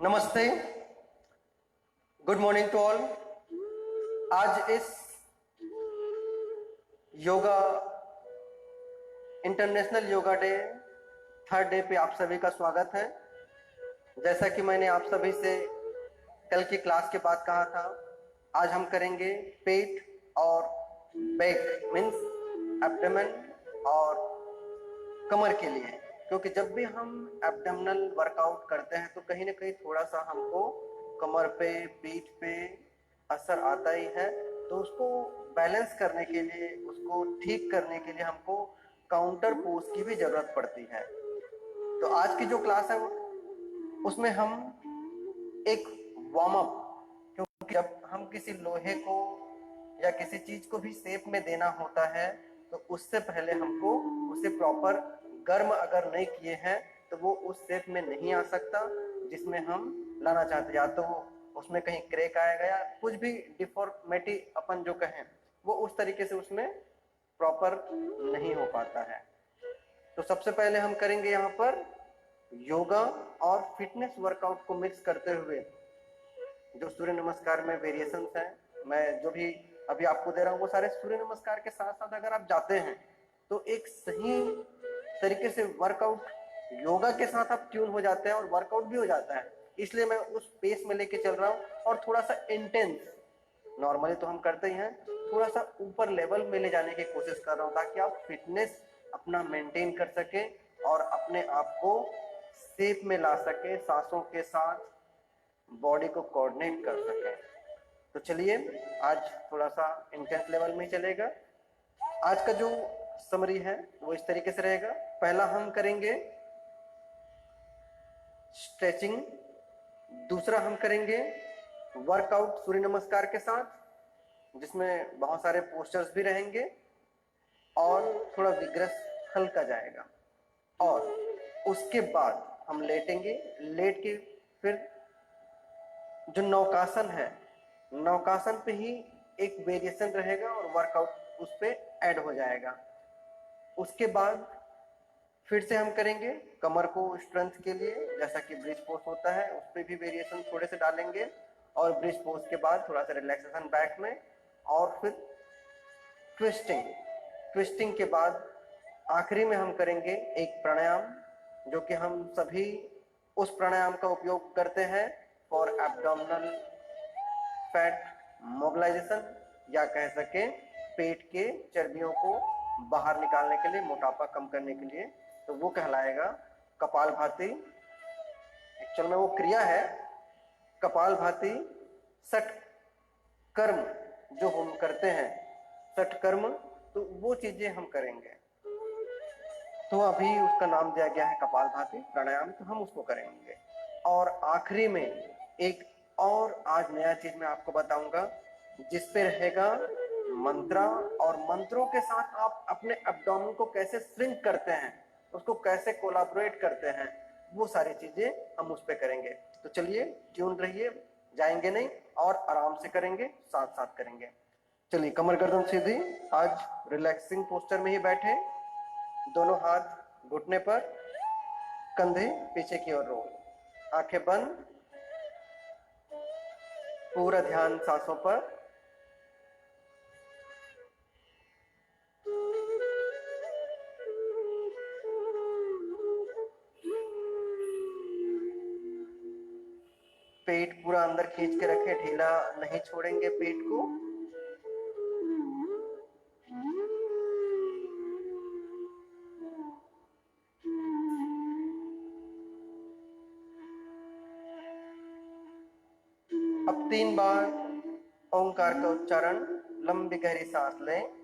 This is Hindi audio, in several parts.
नमस्ते, गुड मॉर्निंग टू ऑल। आज इस yoga international yoga day third day पे आप सभी का स्वागत है। जैसा कि मैंने आप सभी से कल की क्लास के बाद कहा था, आज हम करेंगे पेट और बैक मीन्स एब्डोमेन और कमर के लिए, क्योंकि जब भी हम एब्डोमिनल वर्कआउट करते हैं तो कहीं ना कहीं थोड़ा सा हमको कमर पे पीठ पे असर आता ही है। तो उसको बैलेंस करने के लिए, उसको ठीक करने के लिए हमको काउंटर पोज की भी जरूरत पड़ती है। तो आज की जो क्लास है उसमें हम एक वार्म अप, क्योंकि जब हम किसी लोहे को या किसी चीज को भी शेप में देना होता है तो उससे पहले हमको उसे प्रॉपर गर्म अगर नहीं किए हैं तो वो उस शेप में नहीं आ सकता जिसमें हम लाना चाहते हैं। या तो उसमें कहीं क्रैक आएगा या कुछ भी डिफॉर्मेटी अपन जो कहें वो उस तरीके से उसमें प्रॉपर नहीं हो पाता है। तो सबसे पहले हम करेंगे यहाँ पर योगा और फिटनेस वर्कआउट को मिक्स करते हुए जो सूर्य नमस्कार में वेरिएशंस हैं, मैं जो भी अभी आपको दे रहा हूँ वो सारे सूर्य नमस्कार के साथ साथ अगर आप जाते हैं तो एक सही तरीके से वर्कआउट योगा के साथ आप ट्यून हो जाते हैं और वर्कआउट भी हो जाता है। इसलिए मैं उस पेस में लेके चल रहा हूँ और थोड़ा सा इंटेंस, नॉर्मली तो हम करते ही हैं, थोड़ा सा ऊपर लेवल में ले जाने की कोशिश कर रहा हूँ ताकि आप फिटनेस अपना मेंटेन कर सके और अपने आप को शेप में ला सके, सांसों के साथ बॉडी को कोऑर्डिनेट कर सके। तो चलिए आज थोड़ा सा इंटेंस लेवल में ही चलेगा। आज का जो समरी है वो इस तरीके से रहेगा। पहला हम करेंगे स्ट्रेचिंग, दूसरा हम करेंगे वर्कआउट सूर्य नमस्कार के साथ जिसमें बहुत सारे पोस्टर्स भी रहेंगे और थोड़ा विग्रस हल्का जाएगा, और उसके बाद हम लेटेंगे। लेट के फिर जो नौकासन है, नौकासन पे ही एक वेरिएशन रहेगा और वर्कआउट उस पे ऐड हो जाएगा। उसके बाद फिर से हम करेंगे कमर को स्ट्रेंथ के लिए, जैसा कि ब्रिज पोज होता है उस पर भी वेरिएशन थोड़े से डालेंगे, और ब्रिज पोज के बाद थोड़ा सा रिलैक्सेशन बैक में, और फिर ट्विस्टिंग। ट्विस्टिंग के बाद आखिरी में हम करेंगे एक प्राणायाम, जो कि हम सभी उस प्राणायाम का उपयोग करते हैं फॉर एब्डोमिनल फैट मोबिलाइजेशन, या कह सके पेट के चर्बियों को बाहर निकालने के लिए, मोटापा कम करने के लिए। तो वो कहलाएगा कपालभाति। एक्चुअल में वो क्रिया है कपालभाति षटकर्म जो हम करते हैं, षटकर्म, तो वो चीजें हम करेंगे। तो अभी उसका नाम दिया गया है कपालभाति प्राणायाम, तो हम उसको करेंगे। और आखिरी में एक और आज नया चीज मैं आपको बताऊंगा जिसपे रहेगा मंत्रा, और मंत्रों के साथ आप अपने एब्डोमेन को कैसे श्रिंक करते हैं, उसको कैसे कोलैबोरेट करते हैं, वो सारी चीजें हम उस पे करेंगे। तो चलिए ट्यून रहिए, जाएंगे नहीं और आराम से करेंगे, साथ साथ करेंगे। चलिए कमर गर्दन सीधी, आज रिलैक्सिंग पोस्टर में ही बैठे, दोनों हाथ घुटने पर, कंधे पीछे की ओर रोल, आंखें बंद, पूरा ध्यान सांसों पर। पेट पूरा अंदर खींच के रखे, ढीला नहीं छोड़ेंगे पेट को। अब 3 बार ओंकार का उच्चारण, लंबी गहरी सांस लें।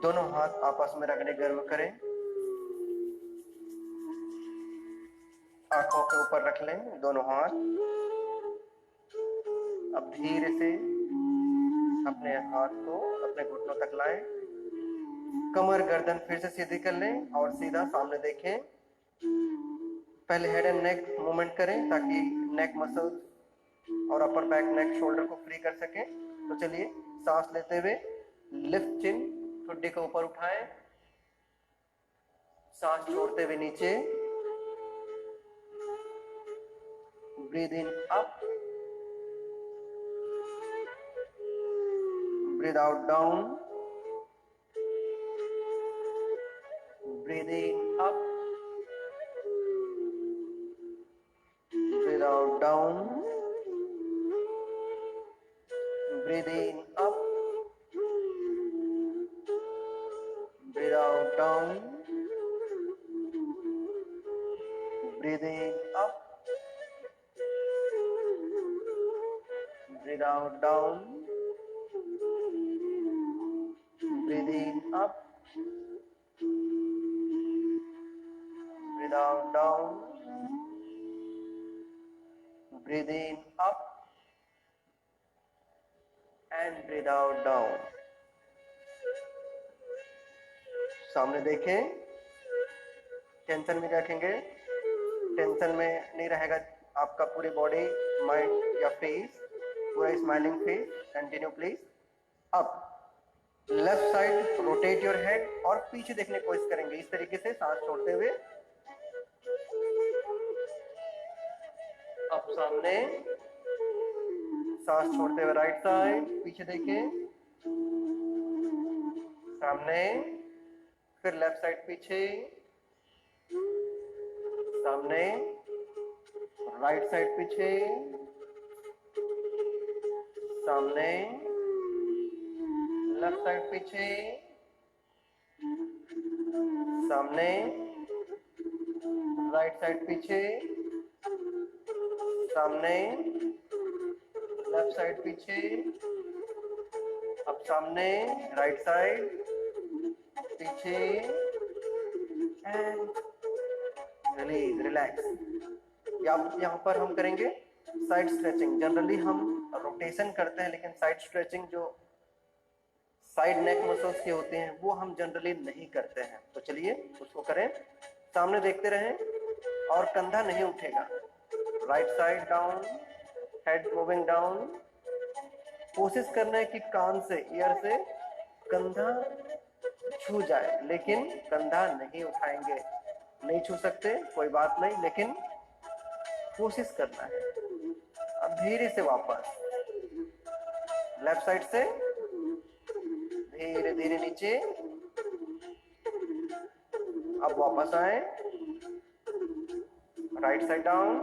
दोनों हाथ आपस में रगड़े गर्म करें, आंखों के ऊपर रख लें दोनों हाथ। अब धीरे से अपने हाथ को अपने घुटनों तक लाएं, कमर गर्दन फिर से सीधी कर लें और सीधा सामने देखें। पहले हेड एंड नेक मूवमेंट करें ताकि नेक मसल्स और अपर बैक नेक शोल्डर को फ्री कर सकें। तो चलिए, सांस लेते हुए लिफ्ट चिन, ठुड्डी को ऊपर उठाएं, सांस छोड़ते हुए नीचे, breathe in up, breathe out down, breathe in up, breathe out down, breathe in up, breathe out down, breathe in up, breathe out down, breathe in up, breathe out down, breathe in up and breathe out down. सामने देखें, टेंशन में रखेंगे, टेंशन में नहीं रहेगा आपका पूरी बॉडी, माइंड या फेस, पूरा स्माइलिंग फेस। Continue please. अब left side rotate your head और पीछे देखने की कोशिश करेंगे इस तरीके से, सांस छोड़ते हुए। अब सामने, सांस छोड़ते हुए राइट साइड, पीछे देखें, सामने, फिर लेफ्ट साइड पीछे, सामने, राइट साइड पीछे, सामने, लेफ्ट साइड पीछे, सामने, राइट साइड पीछे, सामने, लेफ्ट साइड पीछे, अब सामने, राइट साइड पीछे एंड रिलीज, रिलैक्स। यहाँ पर हम करेंगे साइड स्ट्रेचिंग। जनरली हम रोटेशन करते हैं, लेकिन साइड स्ट्रेचिंग जो साइड नेक मसल्स के होते हैं वो हम जनरली नहीं करते हैं। तो चलिए उसको करें। सामने देखते रहें और कंधा नहीं उठेगा। Right side down, head moving down. कोशिश करना है कि कान से, ईयर से कंधा छू जाए, लेकिन कंधा नहीं उठाएंगे। नहीं छू सकते कोई बात नहीं, लेकिन कोशिश करना है। अब धीरे से वापस लेफ्ट साइड से धीरे धीरे नीचे। अब वापस आए, राइट साइड डाउन,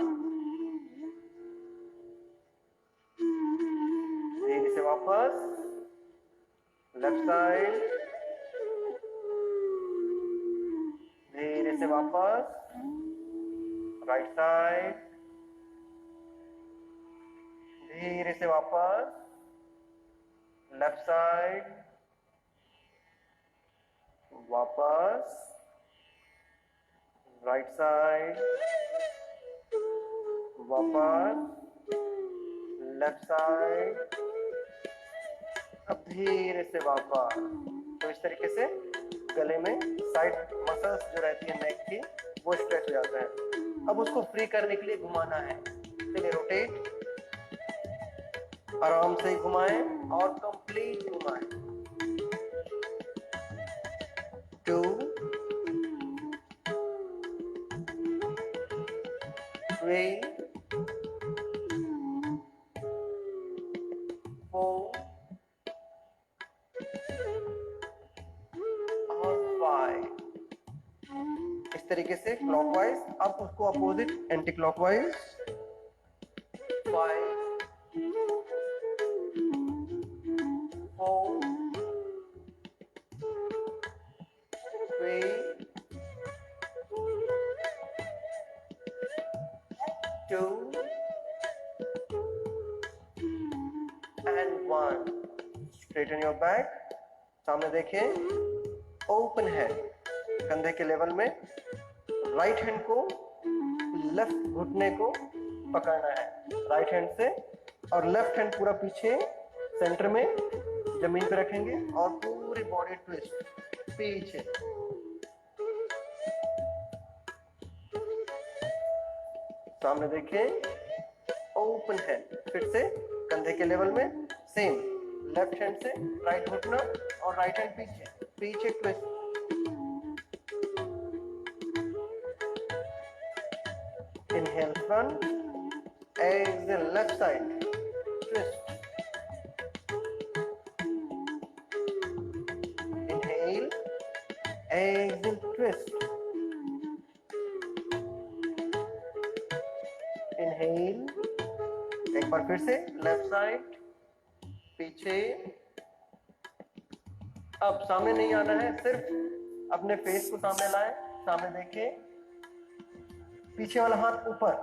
धीरे से वापस लेफ्ट साइड, धीरे से वापस राइट साइड, धीरे से वापस लेफ्ट साइड, वापस राइट साइड, वापस लेफ्ट साइड, अब धीरे से वापस। तो इस तरीके से गले में साइड मसल्स जो रहती है नेक की वो स्ट्रेच हो जाता है। अब उसको फ्री करने के लिए घुमाना है। चलिए रोटेट, आराम से घुमाएं और कंप्लीट घुमाएं। 2 3 4 और 5। इस तरीके से क्लॉकवाइज। अब उसको opposite anti clockwise. 5 4 3 2 and 1। Straighten your back. सामने देखें, ओपन हैंड, कंधे के लेवल में राइट हैंड को लेफ्ट घुटने को पकड़ना है राइट हैंड से, और लेफ्ट हैंड पूरा पीछे सेंटर में जमीन पे रखेंगे और पूरी बॉडी ट्विस्ट पीछे। सामने देखें, ओपन हैंड, फिर से कंधे के लेवल में सेम, लेफ्ट हैंड से राइट घुटना और राइट हैंड पीछे पीछे twist. Inhale front, exhale left side, twist. Inhale, exhale twist. Inhale, एक बार फिर से लेफ्ट साइड पीछे। अब सामने नहीं आना है, सिर्फ अपने फेस को सामने लाएं, सामने देखें, पीछे वाला हाथ ऊपर।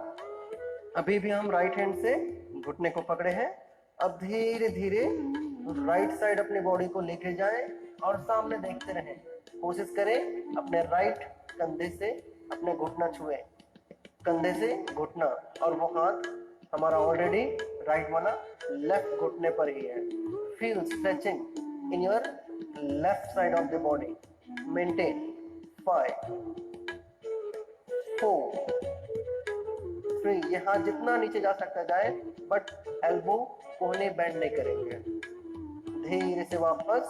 अभी भी हम राइट हैंड से घुटने को पकड़े हैं। अब धीरे धीरे राइट साइड अपने बॉडी को लेके जाएं और सामने देखते रहें। कोशिश करें अपने राइट कंधे से अपने घुटना छुए, कंधे से घुटना, और वो हाथ हमारा ऑलरेडी राइट वाला लेफ्ट घुटने पर ही है। Feel stretching in your left side of the body. Maintain 5 4 3। ये हाथ जितना नीचे जा सकता जाए, बट एल्बो कोहनी बेंड नहीं करेंगे। धीरे से वापस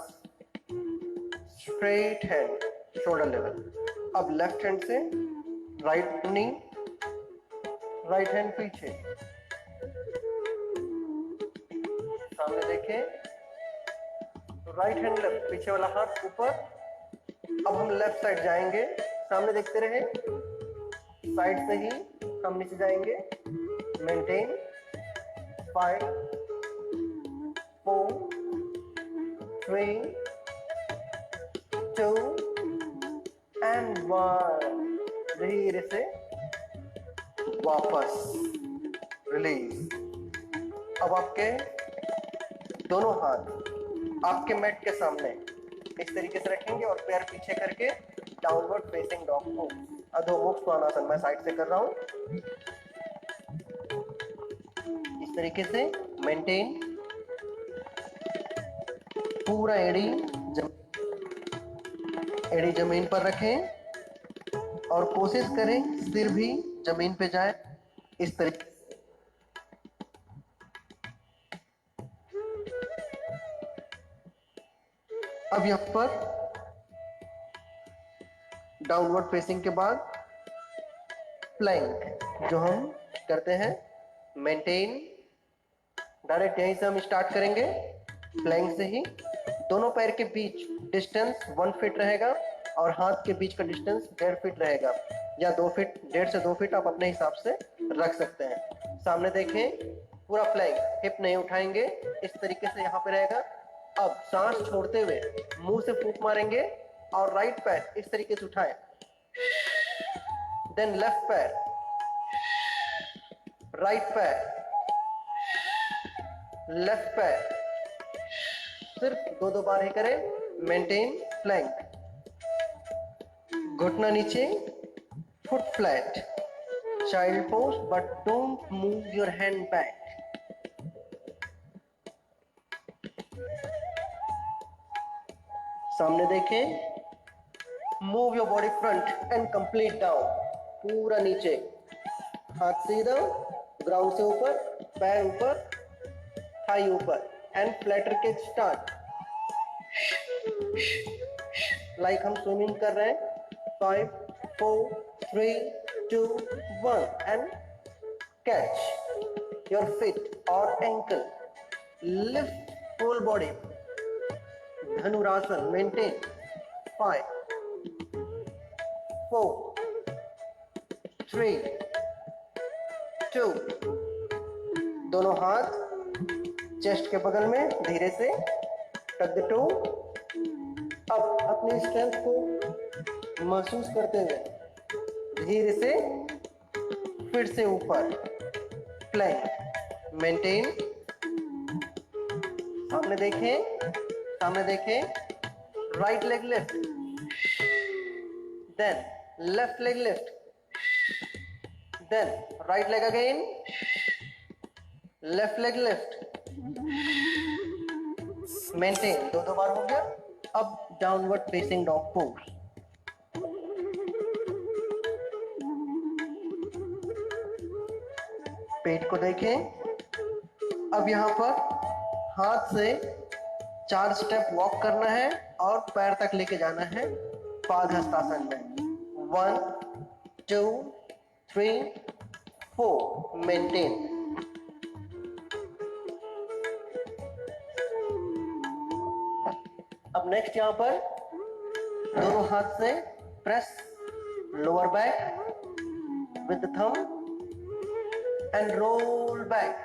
स्ट्रेट हैंड शोल्डर लेवल। अब लेफ्ट हैंड से राइट नी, राइट हैंड पीछे, सामने देखें, राइट हैंड लेफ्ट, पीछे वाला हाथ ऊपर। अब हम लेफ्ट साइड जाएंगे, सामने देखते रहे, साइड से ही हम नीचे जाएंगे। Maintain 5 4 3 2 and 1। धीरे से वापस रिलीज। अब आपके दोनों हाथ आपके मैट के सामने इस तरीके से रखेंगे और पैर पीछे करके डाउनवर्ड फेसिंग डॉग को, अधोमुख स्वानासन मैं साइड से कर रहा हूं। इस तरीके से मेंटेन, पूरा एड़ी जमीन पर रखें और कोशिश करें सिर भी जमीन पे जाए। इस तरीके से अब यहां पर डाउनवर्ड फेसिंग के बाद प्लैंक जो हम करते हैं, मेंटेन। डायरेक्ट यहीं से हम स्टार्ट करेंगे, प्लैंक से ही। दोनों पैर के बीच डिस्टेंस 1 फीट रहेगा और हाथ के बीच का डिस्टेंस 1.5 फीट रहेगा, या 2 फीट, 1.5 से 2 फीट आप अपने हिसाब से रख सकते हैं। सामने देखें, पूरा प्लैंक, हिप नहीं उठाएंगे, इस तरीके से यहाँ पे रहेगा। अब सांस छोड़ते हुए मुंह से फूंक मारेंगे और राइट पैर इस तरीके से उठाएं, देन लेफ्ट पैर, राइट पैर, लेफ्ट पैर, सिर्फ 2 बार ही करें। मेंटेन प्लैंक, घुटना नीचे, foot flat, child pose, but don't move your hand back. सामने देखें, move your body front end complete down, पूरा नीचे, हाथ सीधा, ग्राउंड से ऊपर, पैर ऊपर, थाई ऊपर, एंड फ्लैटर के स्टार्ट, लाइक हम स्विमिंग कर रहे हैं। 5 4 3 2 1 एंड कैच योर फीट और एंकल, लिफ्ट फुल बॉडी, धनुरासन, मेंटेन 5 4 3 2। दोनों हाथ चेस्ट के बगल में, धीरे से टक द टो। अब अपनी स्ट्रेंथ को महसूस करते हुए धीरे से फिर से ऊपर, प्लैंक, मेंटेन। सामने देखें, right leg lift, then left leg lift, then right leg again, left leg lift, maintain, दो बार हो गया। अब डाउनवर्ड फेसिंग डॉग पोज, पेट को देखें। अब यहाँ पर हाथ से 4 स्टेप वॉक करना है और पैर तक लेके जाना है पादहस्तासन में। 1 2 3 4, मेंटेन। अब नेक्स्ट यहाँ पर दोनों हाथ से press lower back with thumb and roll back.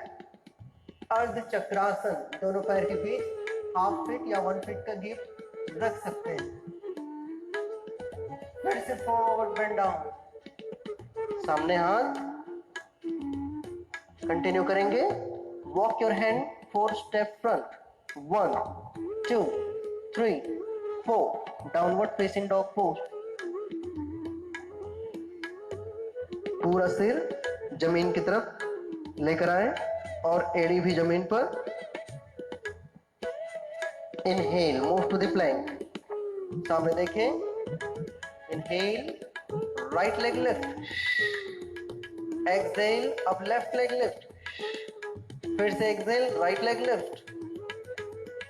अर्ध चक्रासन, दोनों पैर के बीच हाफ फीट या 1 फीट का गैप रख सकते हैं। फिर से फॉरवर्ड बेंड डाउन, सामने हाथ, कंटिन्यू करेंगे। Walk your hand 4 step front, 1 2 3 4, downward facing dog pose. पूरा सिर जमीन की तरफ लेकर आए और एड़ी भी जमीन पर। Inhale, move to the plank, सामने देखें। Inhale, right leg lift, exhale, अब लेफ्ट लेग लिफ्ट, फिर से exhale, right leg lift,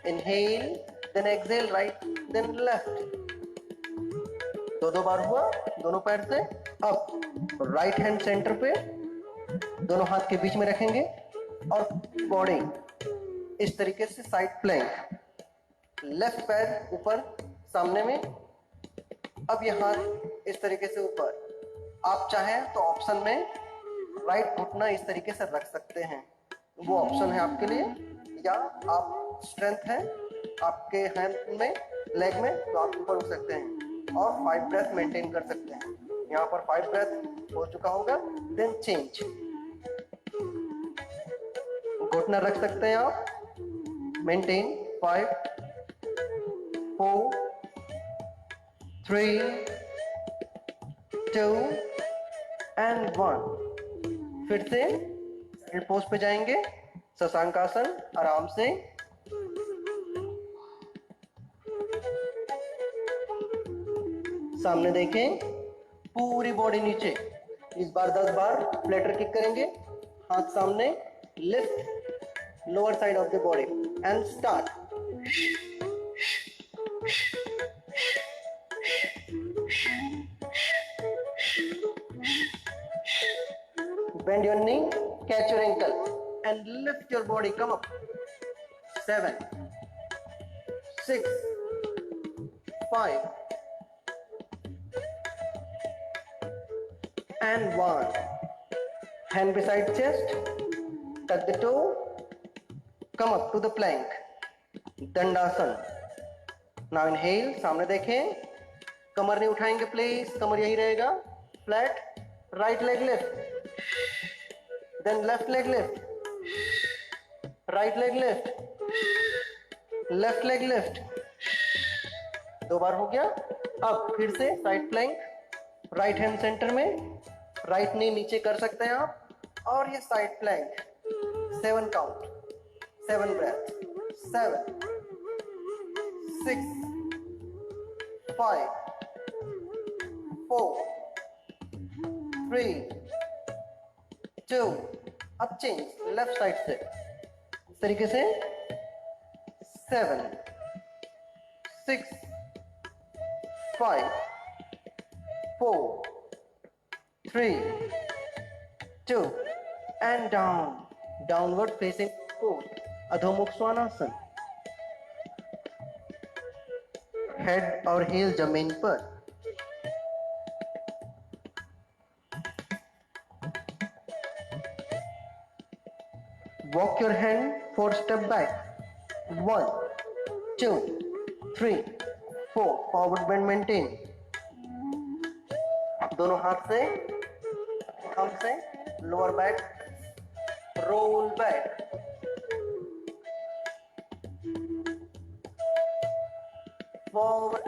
inhale, then exhale, right then left. दो बार हुआ दोनों पैर से। अब राइट हैंड सेंटर पे, दोनों हाथ के बीच में रखेंगे और बॉडी इस तरीके से साइड प्लैंक, लेफ्ट पैर ऊपर सामने में। अब ये हाथ इस तरीके से ऊपर। आप चाहें तो ऑप्शन में राइट घुटना इस तरीके से रख सकते हैं, वो ऑप्शन है आपके लिए। या आप स्ट्रेंथ है आपके हैंड में, लेग में, तो आप ऊपर उठ सकते हैं और 5 ब्रेथ मेंटेन कर सकते हैं। यहाँ पर 5 ब्रेथ हो चुका होगा। देन चेंज, घुटना रख सकते हैं आप। Maintain 5 4 3 2 and 1। फिर से पोज पे जाएंगे, शशांकासन, आराम से। सामने देखें, पूरी बॉडी नीचे। इस बार 10 बार फ्लैटर किक करेंगे, हाथ सामने, lift lower side of the body and start. Bend your knee, catch your ankle and lift your body, come up. 7 6 5 and 1. Hand beside chest, touch the toe, come up to the plank, Dandasana. Now inhale, सामने देखें, कमर नहीं उठाएंगे प्लीज, कमर यही रहेगा flat. Right leg lift, then left leg lift, right leg lift, left leg lift. 2 बार हो गया। अब फिर से side plank, right hand centre में, राइट नी नीचे कर सकते हैं आप, और ये साइड प्लैंक। 7 count, 7 breath, 7 6 5 4 3 2। अब चेंज लेफ्ट साइड से इस तरीके से। 7 6 5 4 3 2 and down, downward facing pose, अधोमुख स्वानासन। हेड और हील जमीन पर। Walk your hand 4 step back, 1 2 3 4, forward bend maintain। दोनों हाथ से, थंब से lower back, roll back, forward,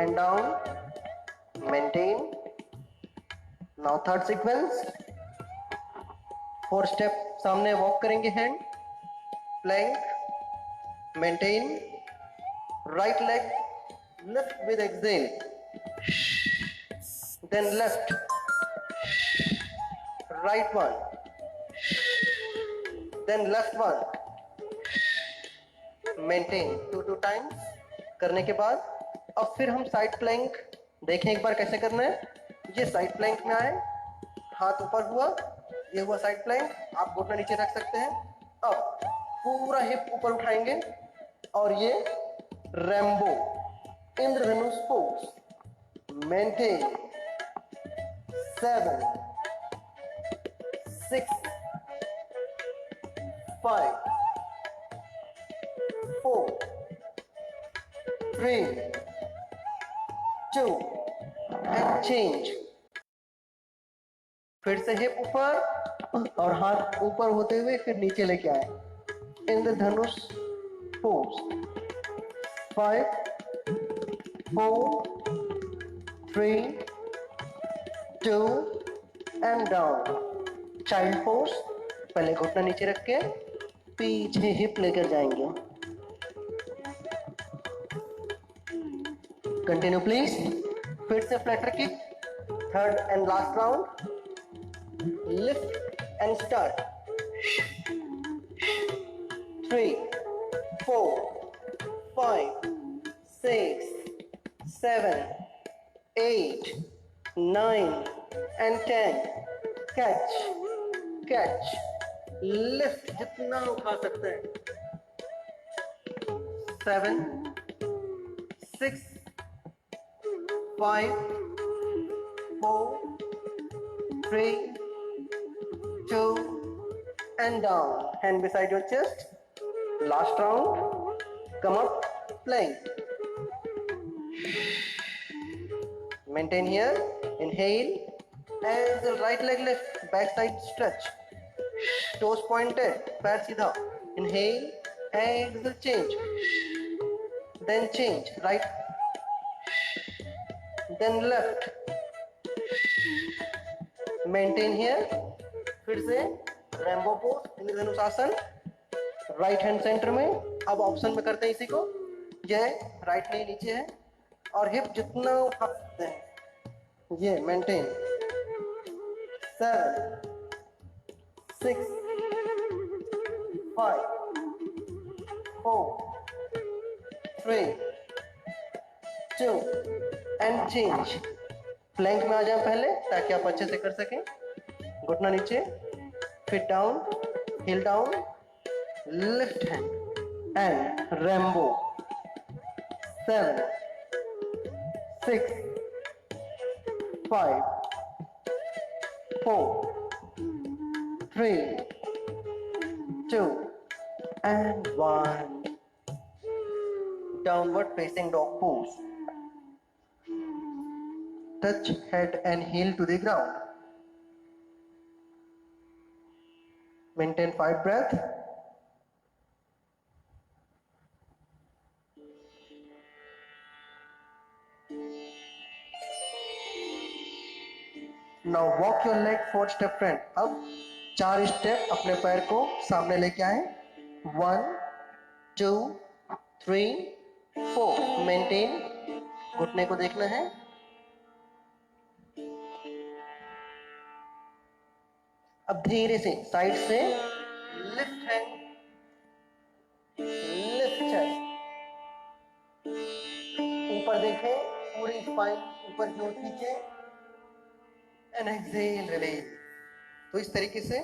hand down, maintain. Now third sequence, 4 step सामने walk करेंगे, hand, plank, maintain, right leg lift with exhale, then left, right one, then left one, maintain 2 times. करने के बाद अब फिर हम साइड प्लैंक देखें एक बार कैसे करना है। ये साइड प्लैंक में आए, हाथ ऊपर हुआ, ये हुआ साइड प्लैंक, आप घुटना नीचे रख सकते हैं। अब पूरा हिप ऊपर उठाएंगे और ये Rambo Indradhanush pose, maintain 7 6 5 4 3 2 and change। फिर से हिप ऊपर और हाथ ऊपर होते हुए फिर नीचे लेके आए, इंद्रधनुष pose, 5 4 3 2 and down। Child pose, पहले घुटना नीचे रख के पीछे हिप लेकर जाएंगे। Continue please. फिर से flutter kick, third and last round, lift and start, 3 4 5 6 7 8 9 and 10। Catch catch, lift जितना उठा सकते हैं, 7 6 5 4 3 2 and down, hand beside your chest। last round, come up, plank, maintain here, inhale, exhale, right leg lift, back side stretch, toes pointed, पैर सीधा, inhale, exhale, change, then change, right, then left, maintain here। फिर से रैम्बो पोज, इंद्रधनुष आसन, राइट हैंड सेंटर में। अब ऑप्शन में करते हैं इसी को, ये राइट नी नीचे है और हिप जितना उठा सकते हैं, ये मेंटेन, 7 6 5 4 3 2 एंड चेंज। प्लैंक में आ जाए पहले ताकि आप अच्छे से कर सकें। घुटना नीचे, fit down, hill down, lift hand and Rambo, 7 6 5 4 3 2 and 1। Downward facing dog pose, touch head and heel to the ground, maintain 5 breath। Now walk your leg 4 step front। अब 4 स्टेप अपने पैर को सामने लेके आए, 1 2 3 4, मेंटेन, घुटने को देखना है। अब धीरे से साइड से लिफ्ट हैंड, लिफ्ट चेस्ट, ऊपर देखें, पूरी स्पाइन ऊपर की ओर खींचे एंड एक्सहेल, रिलीज। तो इस तरीके से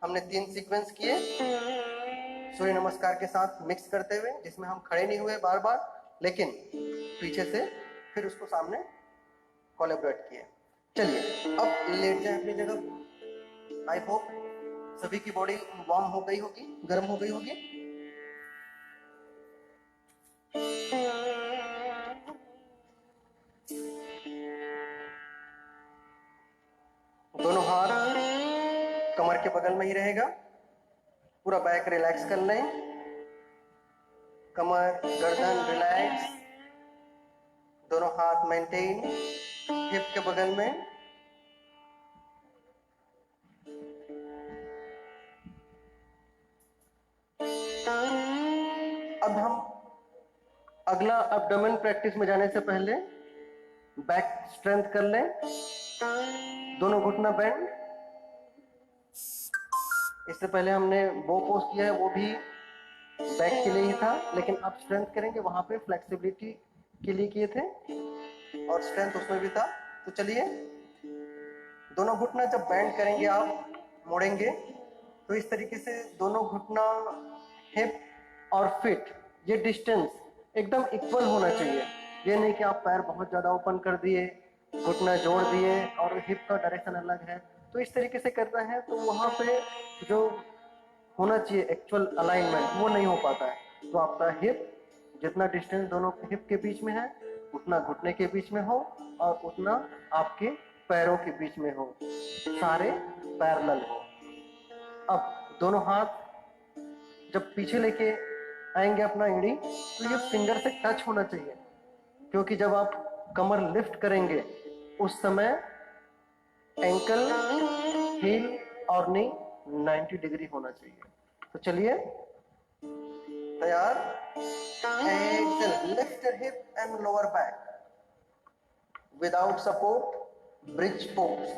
हमने 3 सीक्वेंस किए सूर्य नमस्कार के साथ मिक्स करते हुए, जिसमें हम खड़े नहीं हुए बार बार, लेकिन पीछे से फिर उसको सामने कोलैबोरेट किए। चलिए अब लेट जाए अपनी जगह। आई होप सभी की बॉडी वार्म हो गई होगी, गर्म हो गई होगी। दोनों हाथ कमर के बगल में ही रहेगा, पूरा बैक रिलैक्स कर लें, कमर गर्दन रिलैक्स, दोनों हाथ मेंटेन हिप के बगल में। अब हम अगला एब्डोमेन प्रैक्टिस में जाने से पहले बैक स्ट्रेंथ कर लें। दोनों घुटना बेंड। इससे पहले हमने वो पोज किया है, वो भी बैक के लिए ही था, लेकिन अब स्ट्रेंथ करेंगे, वहां पे फ्लेक्सिबिलिटी के लिए किए थे और स्ट्रेंथ उसमें भी था। तो चलिए, दोनों घुटना जब बेंड करेंगे, आप मोड़ेंगे, तो इस तरीके से दोनों घुटना, हिप और फिट, ये डिस्टेंस एकदम इक्वल होना चाहिए। ये नहीं कि आप पैर बहुत ज्यादा ओपन कर दिए, घुटना जोड़ दिए और हिप का डायरेक्शन अलग है। तो इस तरीके से करना है तो वहां पे जो होना चाहिए एक्चुअल अलाइनमेंट, वो नहीं हो पाता है। तो आपका हिप, जितना डिस्टेंस दोनों हिप के बीच में है उतना घुटने के बीच में हो और उतना आपके पैरों के बीच में हो, सारे पैरेलल हो। अब दोनों हाथ जब पीछे लेके आएंगे अपना एड़ी, तो ये फिंगर से टच होना चाहिए, क्योंकि जब आप कमर लिफ्ट करेंगे उस समय एंकल, हील और नी 90 डिग्री होना चाहिए। तो चलिए, तैयार। Lift hip and lower back without support, bridge pose,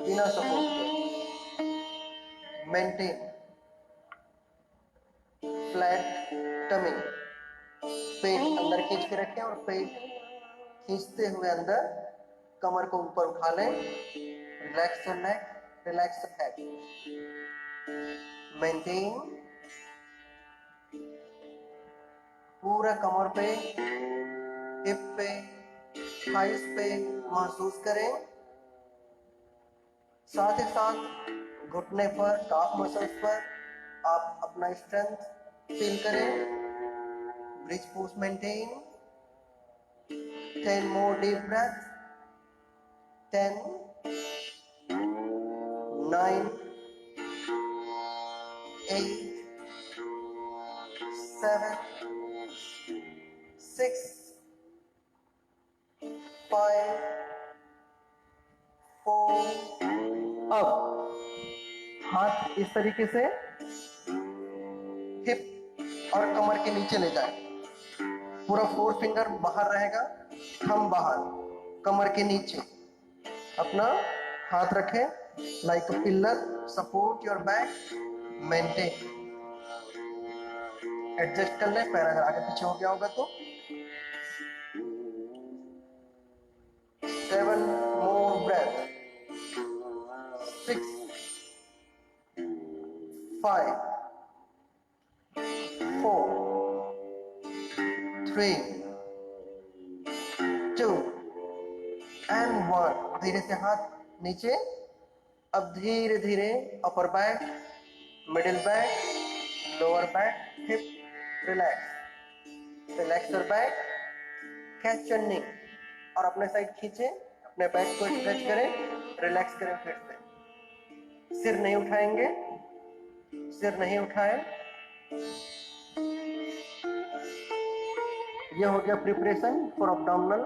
बिना सपोर्ट, मेंटेन फ्लैट टमी। पेट अंदर खींच के रखें और पेट खींचते हुए अंदर, कमर को ऊपर उठा लें। Relax your neck, relax your head, maintain. पूरा कमर पे, हिप पे, थाइस पे महसूस करें। साथ ही साथ घुटने पर, काफ मसल्स पर आप अपना स्ट्रेंथ फील करें। Bridge pose maintain. 10 more deep breath. 10, 9, 8, 7, 6, 5, 4। अब हाथ इस तरीके से हिप और कमर के नीचे ले जाएं। पूरा 4 फिंगर बाहर रहेगा, थंब बाहर, कमर के नीचे। अपना हाथ रखें like a pillar, support your back, maintain. Adjust कर लें, पैर अगर आगे पीछे हो गया होगा तो। 7 more breath. 6, 5, 4, 3, 2 and 1। धीरे से हाथ नीचे। अब धीरे धीरे upper back, middle back, lower back, hip relax. Relax your back, catch your knee और अपने साइड खींचे, अपने बैक को स्ट्रेच करें, रिलैक्स करें फिर से। सिर नहीं उठाएंगे, सिर नहीं उठाएं। यह हो गया प्रिपरेशन फॉर अब्डोमिनल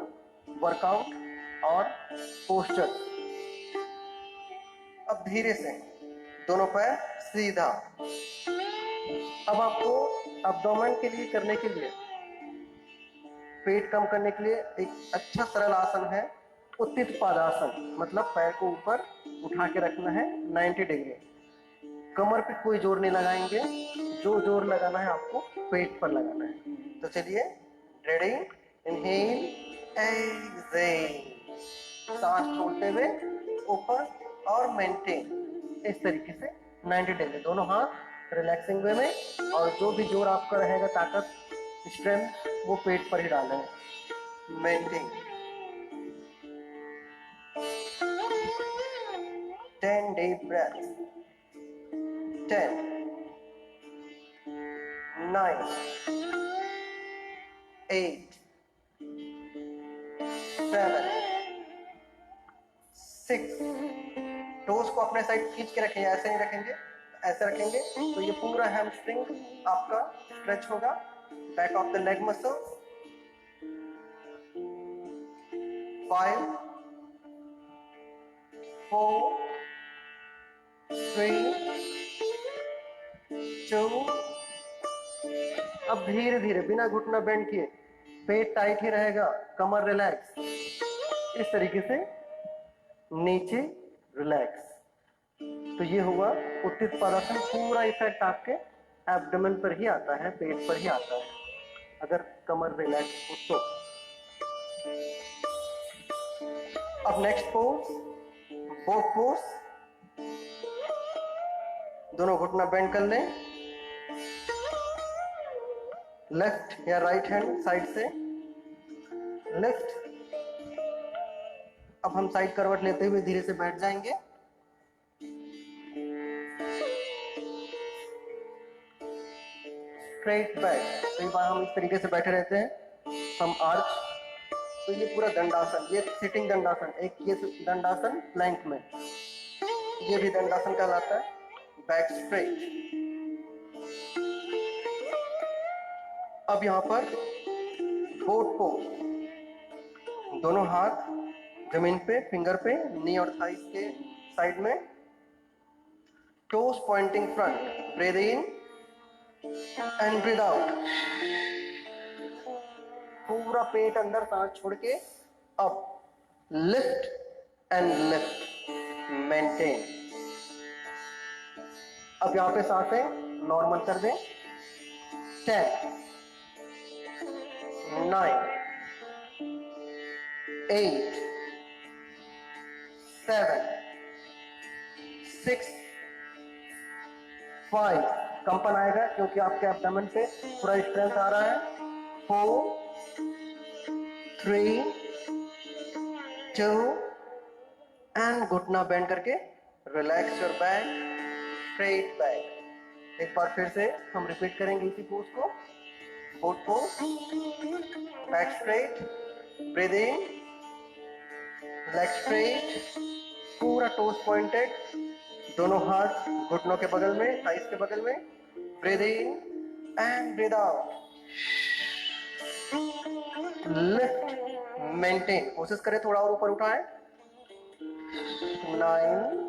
वर्कआउट और पोस्चर। अब धीरे से दोनों पैर सीधा। अब आपको अब्डोमेन के लिए करने के लिए, पेट कम करने के लिए एक अच्छा सरल आसन है, उत्थित पादासन। मतलब पैर को ऊपर उठा के रखना है 90 डिग्री। कमर पे कोई जोर नहीं लगाएंगे, जो जोर लगाना है आपको पेट पर लगाना है। तो चलिए, रेडी, इनहेल, एक्सहेल, सांस छोड़ते हुए ऊपर और मेंटेन। इस तरीके से 90 डिग्री, दोनों हाथ रिलैक्सिंग वे में, और जो भी जोर आपका रहेगा, ताकत, स्ट्रेंथ, वो पेट पर ही डालें। मेंटेन। 10 deep breaths. 10, 9, 8, 7, 6। टोस को अपने साइड खींच के रखेंगे, ऐसे नहीं रखेंगे, ऐसे रखेंगे तो ये पूरा हैमस्ट्रिंग आपका स्ट्रेच होगा, back of the leg muscles. 5 4 3 2। अब धीरे धीरे बिना घुटना बेंड किए, पेट टाइट ही रहेगा, कमर रिलैक्स, इस तरीके से नीचे रिलैक्स। तो ये हुआ उत्थित पदासन। पूरा इफेक्ट आपके एब्डोमेन पर ही आता है, पेट पर ही आता है, अगर कमर रिलैक्स हो तो। अब नेक्स्ट पोज, बोथ पोज। दोनों घुटना बेंड कर लें, लेफ्ट या राइट हैंड साइड से लेफ्ट। अब हम साइड करवट लेते हुए धीरे से बैठ जाएंगे। Straight back. कई बार हम इस तरीके से बैठे रहते हैं, हम आर्च। तो ये पूरा दंडासन, ये सिटिंग दंडासन, एक ये दंडासन प्लैंक में, ये भी दंडासन कहलाता है। Back straight. अब यहाँ पर बोथ पोज, दोनों हाथ जमीन पे, फिंगर पे, नी और थाइस के साइड में, toes pointing front. Breathe in and breathe out. पूरा पेट अंदर, सांस छोड़ के up, lift and lift, maintain. अब यहां पे सांसें नॉर्मल कर दें। 10 9 8 7 6 5। कंपन आएगा क्योंकि आपके एब्डोमेन पे पूरा स्ट्रेंथ आ रहा है। 4 3 2 एंड घुटना बेंड करके relax your back, straight back. एक बार फिर से हम रिपीट करेंगे इसी पोज को। Both pose, back straight, breathe in, leg straight, पूरा टोस पॉइंटेड, दोनों हाथ घुटनों के बगल में, थाइस के बगल में। Breathe in and breathe out, lift, maintain. कोशिश करें थोड़ा और ऊपर उठाएं। 9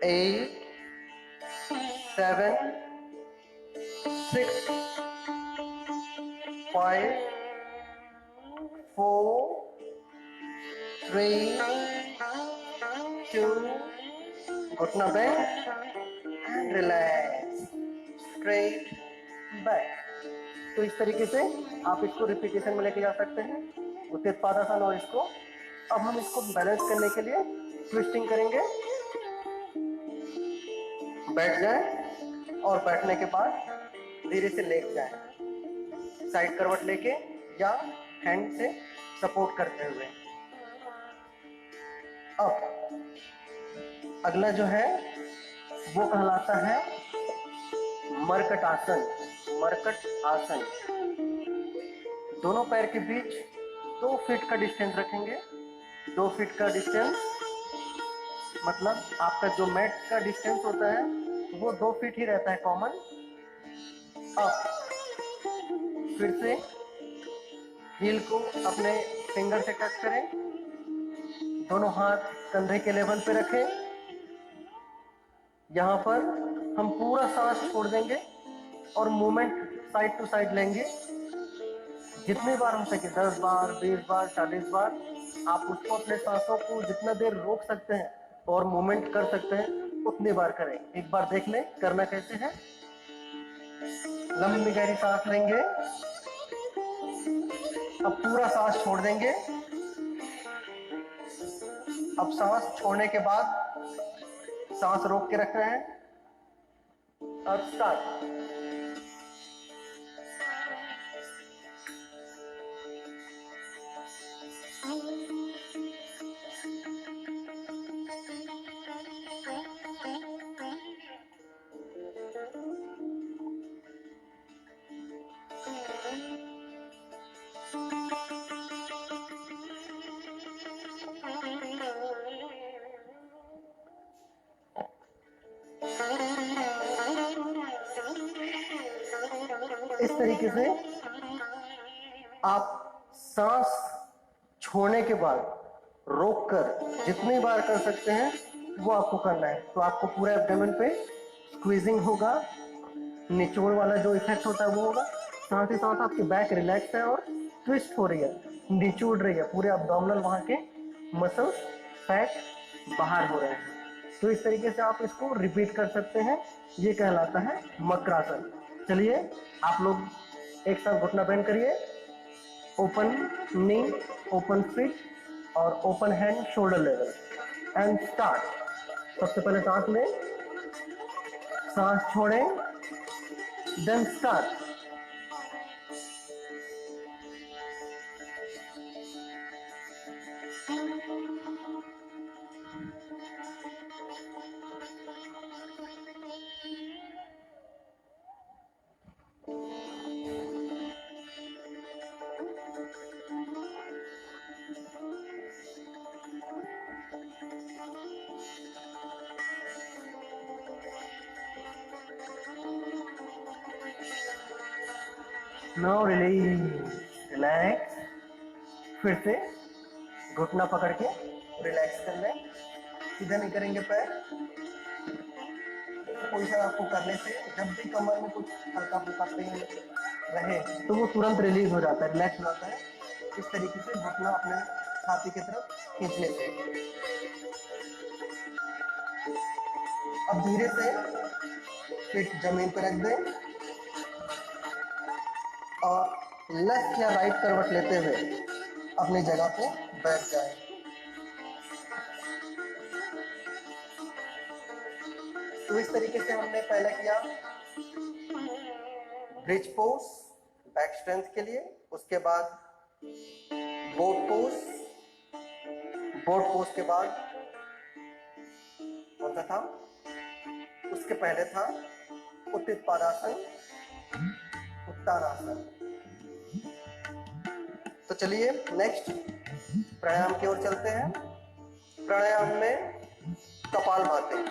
8 7 6 5 4 3 2। घुटना bend and relax, straight back. तो इस तरीके से आप इसको रिपीटेशन में लेके जा सकते हैं, उत्थित पादासन। और इसको अब हम इसको बैलेंस करने के लिए ट्विस्टिंग करेंगे। बैठ जाएं और बैठने के बाद धीरे से लेट जाएं, साइड करवट लेके या हैंड से सपोर्ट करते हुए। अब अगला जो है वो कहलाता है मरकट आसन। मरकट आसन, दोनों पैर के बीच 2 फीट का डिस्टेंस रखेंगे। 2 फीट का डिस्टेंस मतलब आपका जो मैट का डिस्टेंस होता है वो 2 फीट ही रहता है कॉमन। अब फिर से हील को अपने फिंगर से टच करें, दोनों हाथ कंधे के लेवल पे रखें। यहाँ पर हम पूरा सांस छोड़ देंगे और मूवमेंट साइड टू साइड लेंगे। जितनी बार हो सके, 10 बार, 20 बार, 40 बार, आप उसको अपने सांसों को जितना देर रोक सकते हैं और मूवमेंट कर सकते हैं उतनी बार करें। एक बार देख लें करना कैसे है। लंबी गहरी सांस लेंगे, अब पूरा सांस छोड़ देंगे। अब सांस छोड़ने के बाद सांस रोक के रखना है। अब स्टार्ट। इस तरीके से आप सांस छोड़ने के बाद रोक कर जितनी बार कर सकते हैं वो आपको करना है। तो आपको पूरा एब्डोमेन पे स्क्वीजिंग होगा, निचोड़ वाला जो इफेक्ट होता है वो होगा, साथ ही साथ आपकी बैक रिलैक्स है और ट्विस्ट हो रही है, निचोड़ रही है, पूरे अब्डोमिनल वहाँ के मसल्स फैट बाहर हो रहे हैं। तो इस तरीके से आप इसको रिपीट कर सकते हैं, ये कहलाता है मकरासन। चलिए आप लोग एक साथ घुटना बेंड करिए, ओपन नी, ओपन फिट और open hand shoulder level and start. सबसे पहले सांस लें, सांस छोड़ें, देन स्टार्ट। Now relax. फिर से घुटना पकड़ के रिलैक्स कर लें, सीधा नहीं करेंगे पैर। पोजीशन आपको करने से जब भी कमर में कुछ हल्का फुल्का पेन रहे तो वो तुरंत रिलीज हो जाता है, रिलैक्स हो जाता है। इस तरीके से घुटना अपने छाती की तरफ खींचने से। अब धीरे से फिट जमीन पर रख दें और लेफ्ट या राइट करवट लेते हुए अपनी जगह पे बैठ जाएं। तो इस तरीके से हमने पहले किया ब्रिज पोज बैक स्ट्रेंथ के लिए, उसके बाद बोट पोज, बोट पोज के बाद कौन सा था, उसके पहले था उत्थित पादासन, उत्तानासन। तो चलिए नेक्स्ट प्राणायाम की ओर चलते हैं। प्राणायाम में कपालभाति,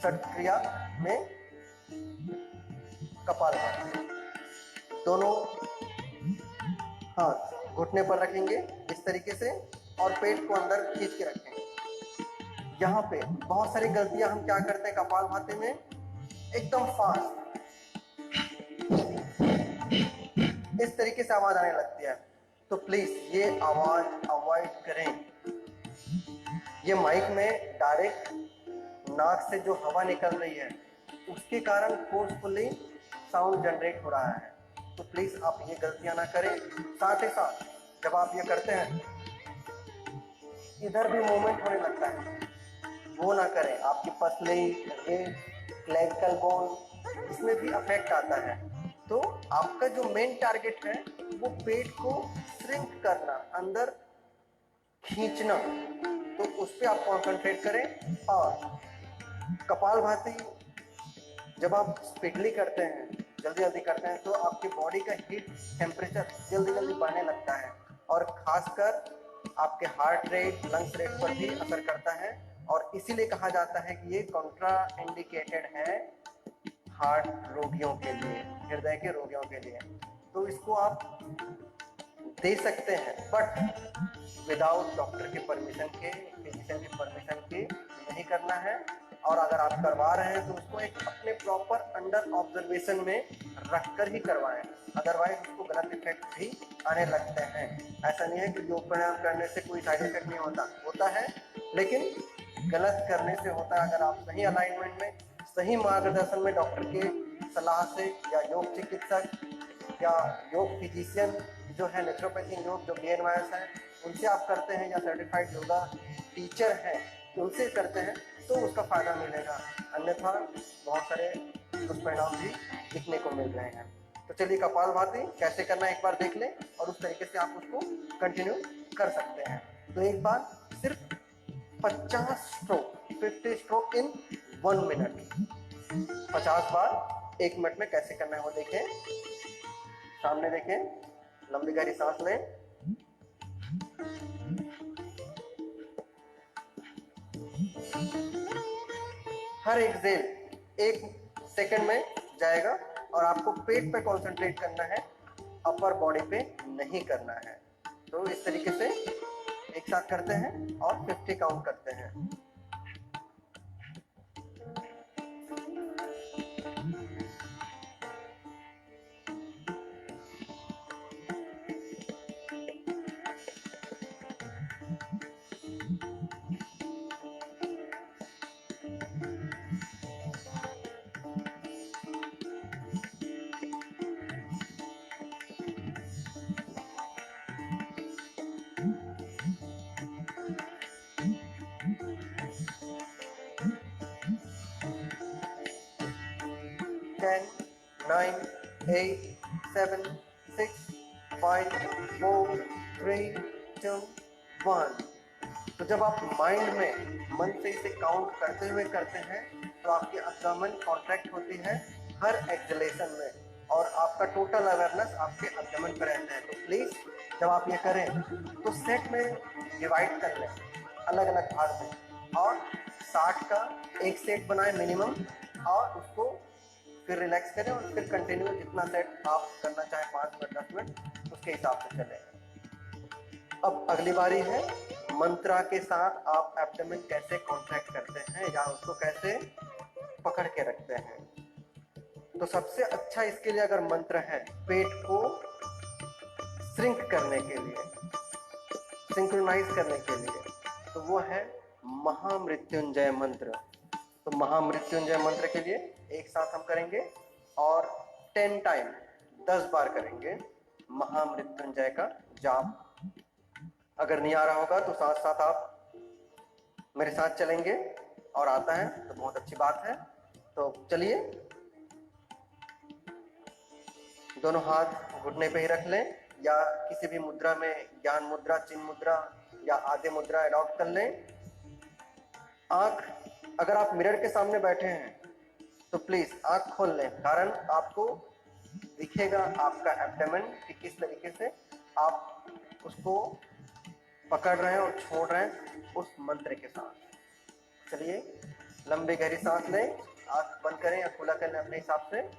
षट क्रिया में कपालभाति। दोनों हाथ घुटने पर रखेंगे इस तरीके से और पेट को अंदर खींच के रखेंगे। यहाँ पे बहुत सारी गलतियां हम क्या करते हैं कपालभाति में, एकदम फास्ट इस तरीके से आवाज आने लगती है। तो प्लीज ये आवाज अवॉइड करें। ये माइक में डायरेक्ट नाक से जो हवा निकल रही है उसके कारण फोर्सफुली साउंड जनरेट हो रहा है। तो प्लीज आप ये गलतियां ना करें। साथ ही साथ जब आप ये करते हैं इधर भी मूवमेंट होने लगता है, वो ना करें। आपकी पसली, क्लेविकल बोन, इसमें भी अफेक्ट आता है। तो आपका जो मेन टारगेट है वो पेट को श्रिंक करना, अंदर खींचना, तो उस पर आप कॉन्सेंट्रेट करें। और कपालभाति जब आप स्पीडली करते हैं, जल्दी जल्दी करते हैं, तो आपकी बॉडी का हीट टेम्परेचर जल्दी जल्दी बढ़ने लगता है और खासकर आपके हार्ट रेट, लंग्स रेट पर भी असर करता है। और इसीलिए कहा जाता है कि ये कॉन्ट्रा इंडिकेटेड है हार्ट रोगियों के लिए, हृदय के रोगियों के लिए। तो इसको आप दे सकते हैं बट विदाउट डॉक्टर के परमिशन के, फिजिशियन की परमिशन के नहीं करना है। और अगर आप करवा रहे हैं तो उसको एक अपने प्रॉपर अंडर ऑब्जर्वेशन में रखकर ही करवाएं, अदरवाइज उसको गलत इफेक्ट भी आने लगते हैं। ऐसा नहीं है कि योग प्राणायाम करने से कोई साइड इफेक्ट नहीं होता है, लेकिन गलत करने से होता है। अगर आप सही अलाइनमेंट में, सही मार्गदर्शन में डॉक्टर के सलाह से या योग चिकित्सक या योग फिजिशियन जो है, नेचुरोपैथी योग जो BNYS है, उनसे आप करते हैं या सर्टिफाइड योगा टीचर है उनसे करते हैं तो उसका फायदा मिलेगा। अन्यथा बहुत सारे दुष्परिणाम भी दिखने को मिल रहे हैं। तो चलिए कपालभाति कैसे करना है एक बार देख लें और उस तरीके से आप उसको कंटिन्यू कर सकते हैं। तो एक बार सिर्फ 50 stroke, 50 stroke in 1 minute, 50 bar 1 minute में कैसे करना है वो देखें। सामने देखें, लंबी गहरी सांस लें, हर एक्सहेल 1 सेकंड में जाएगा और आपको पेट पे कंसंट्रेट करना है, अपर बॉडी पे नहीं करना है। तो इस तरीके से एक साथ करते हैं और 50 काउंट करते हैं। 10, 9, 8, 7, 6, 5, 4, 3, 2, 1। तो जब आप माइंड में मन से इसे काउंट करते हुए करते हैं तो आपकी एब्डोमेन कॉन्ट्रैक्ट होती है हर एक्सलेशन में और आपका टोटल अवेयरनेस आपके एब्डोमेन पर रहता है। तो प्लीज जब आप ये करें तो सेट में डिवाइड कर लें अलग अलग भाग में और 60 का एक सेट बनाएं मिनिमम और उसको फिर रिलैक्स करें और फिर कंटिन्यू जितना सेट आप करना चाहें 5 मिनट 10 मिनट उसके हिसाब से चलें। अब अगली बारी है मंत्रा के साथ आप एब्डोमेन कैसे कॉन्ट्रैक्ट करते हैं या उसको कैसे पकड़ के रखते हैं। तो सबसे अच्छा इसके लिए अगर मंत्र है पेट को श्रिंक करने के लिए, सिंक्रोनाइज करने के लिए, तो वो है महामृत्युंजय मंत्र। तो महामृत्युंजय मंत्र के लिए एक साथ हम करेंगे और 10 टाइम 10 बार करेंगे महामृत्युंजय का जाप। अगर नहीं आ रहा होगा तो साथ साथ आप मेरे साथ चलेंगे और आता है तो बहुत अच्छी बात है। तो चलिए दोनों हाथ घुटने पे ही रख लें या किसी भी मुद्रा में, ज्ञान मुद्रा, चिन्ह मुद्रा या आद्य मुद्रा अडॉप्ट कर लें। आंख, अगर आप मिरर के सामने बैठे हैं तो प्लीज आंख खोल लें, कारण आपको दिखेगा आपका एब्डोमेन कि किस तरीके से आप उसको पकड़ रहे हैं और छोड़ रहे हैं उस मंत्र के साथ। चलिए लंबी गहरी सांस लें, आंख बंद करें या खुला करें अपने हिसाब से।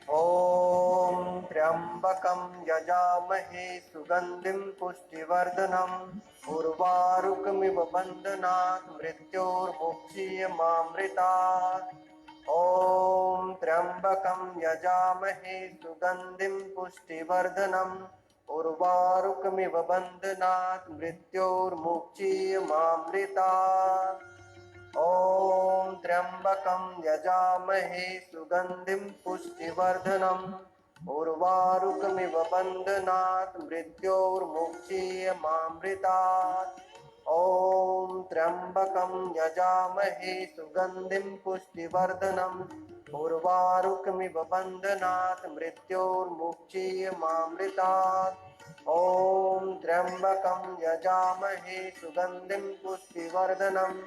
ओम त्र्यंबकं यजामहे सुगंधिं पुष्टिवर्धनम् उर्वारुकमिव बन्धनात् मृत्योर्मुक्षीयमामृतात्। ओम त्र्यंबकं यजामहे सुगंधिं पुष्टिवर्धनम् उर्वारुकमिव बन्धनात् मृत्योर्मुक्षीयमामृतात्। ओम त्र्यंबकं यजामहे सुगंधिं पुष्टिवर्धनम् उर्वारुकमिव बन्धनात् मृत्योर्मुक्षीयमामृतात्। ओम त्र्यंबकं यजामहे सुगंधिं पुष्टिवर्धनम् उर्वारुकमिव बन्धनात् मृत्योर्मुक्षीयमामृतात्। ओम त्र्यंबकं यजामहे सुगंधिं पुष्टिवर्धनम्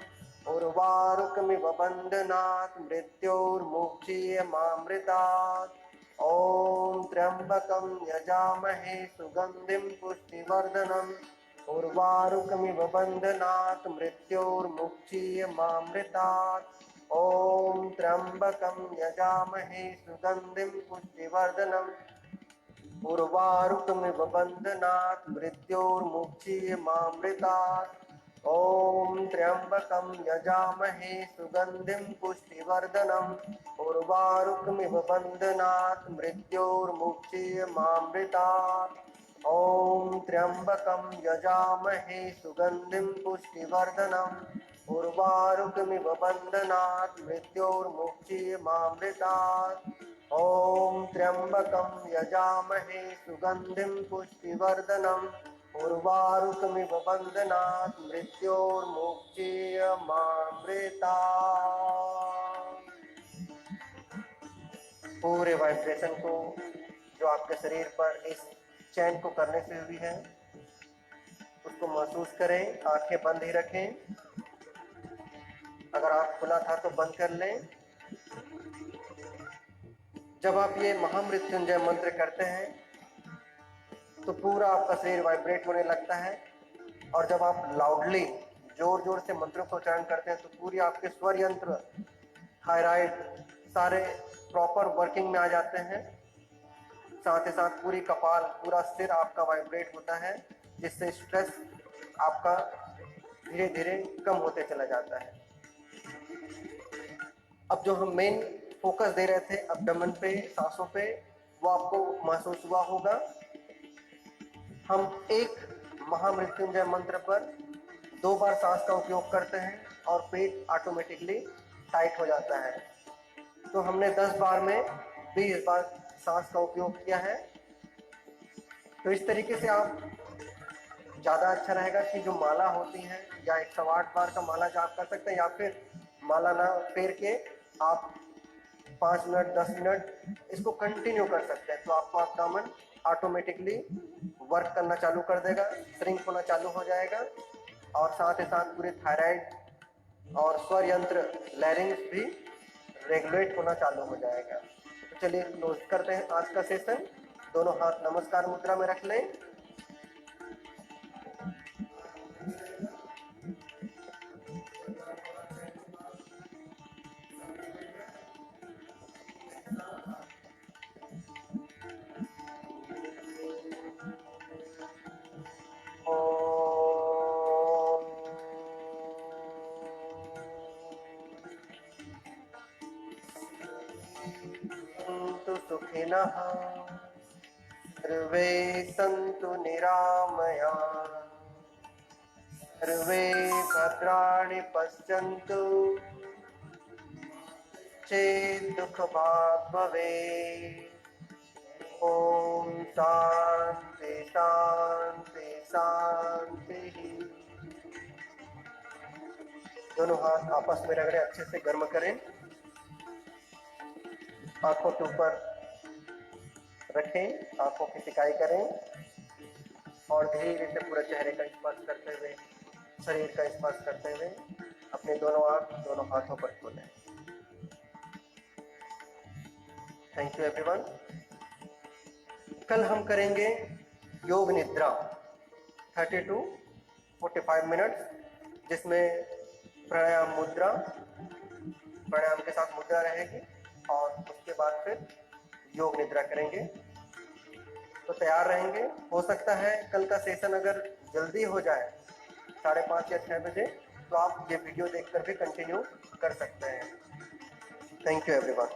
उर्वारुकमिव बन्धनात् मृत्योर्मुक्षीयमामृतात्। ओम त्र्यंबकं यजामहे सुगंधिं पुष्टिवर्धनम् उर्वारुकमिव बन्धनात् मृत्योर्मुक्षीयमामृतात्। ओम त्र्यंबकं यजामहे सुगंधिं पुष्टिवर्धनम् उर्वारुकमिव बन्धनात् मृत्योर्मुक्षीयमामृतात्। ओम त्र्यंबकं यजामहे सुगंधिं पुष्टिवर्धनम् उर्वारुकमिव बन्धनात् मृत्योर्मुक्षीयमामृतात्। ओम त्र्यंबकं यजामहे सुगंधिं पुष्टिवर्धनम् उर्वारुकमिव बन्धनात् मृत्योर्मुक्षीयमामृतात्। ओम त्र्यंबकं यजामहे सुगंधिं पुष्टिवर्धनम् उर्वारुकमिव बन्धनात् मृत्योर्मुक्षीयमामृतात्। पूरे वाइब्रेशन को जो आपके शरीर पर इस चैन को करने से हुई है उसको महसूस करें। आंखें बंद ही रखें, अगर आंख खुला था तो बंद कर लें। जब आप ये महामृत्युंजय मंत्र करते हैं तो पूरा आपका शरीर वाइब्रेट होने लगता है और जब आप लाउडली जोर जोर से मंत्रों को उच्चारण करते हैं तो पूरी आपके स्वर यंत्र, थायराइड सारे प्रॉपर वर्किंग में आ जाते हैं। साथ ही साथ पूरी कपाल, पूरा सिर आपका वाइब्रेट होता है, जिससे स्ट्रेस आपका धीरे धीरे कम होते चला जाता है। अब जो हम मेन फोकस दे रहे थे अब्डोमेन पे, सांसों पे, वो आपको महसूस हुआ होगा। हम एक महामृत्युंजय मंत्र पर 2 बार सांस का उपयोग करते हैं और पेट ऑटोमेटिकली टाइट हो जाता है। तो हमने 10 बार में 20 बार सांस का उपयोग किया है। तो इस तरीके से आप ज़्यादा अच्छा रहेगा कि जो माला होती है या 108 बार का माला जाप कर सकते हैं, या फिर माला ना फेर के आप 5 मिनट 10 मिनट इसको कंटिन्यू कर सकते हैं। तो आपको अब्डोमेन ऑटोमेटिकली वर्क करना चालू कर देगा, श्रिंक होना चालू हो जाएगा, और साथ ही साथ पूरे थायराइड और स्वर यंत्र लैरिंग्स भी रेगुलेट होना चालू हो जाएगा। तो चलिए क्लोज करते हैं आज का सेशन। दोनों हाथ नमस्कार मुद्रा में रख लें। सन्तु सुखिनः सर्वे सन्तु निरामयाः, सर्वे भद्राणि पश्यन्तु चेत् दुःखभाग् भवेत्। ओम शांति शांति शांति। दोनों हाथ आपस में रगड़े, अच्छे से गर्म करें, आंखों के ऊपर रखें, आंखों की सिकाई करें और धीरे से पूरे चेहरे का स्पर्श करते हुए, शरीर का स्पर्श करते हुए अपने दोनों आंख दोनों हाथों पर खोलें। Thank you everyone. कल हम करेंगे योग निद्रा 30 to 45 मिनट्स, जिसमें प्राणायाम मुद्रा, प्राणायाम के साथ मुद्रा रहेगी और उसके बाद फिर योग निद्रा करेंगे। तो तैयार रहेंगे। हो सकता है कल का सेशन अगर जल्दी हो जाए 5:30 या 6 बजे, तो आप ये वीडियो देखकर भी कंटिन्यू कर सकते हैं। Thank you everyone.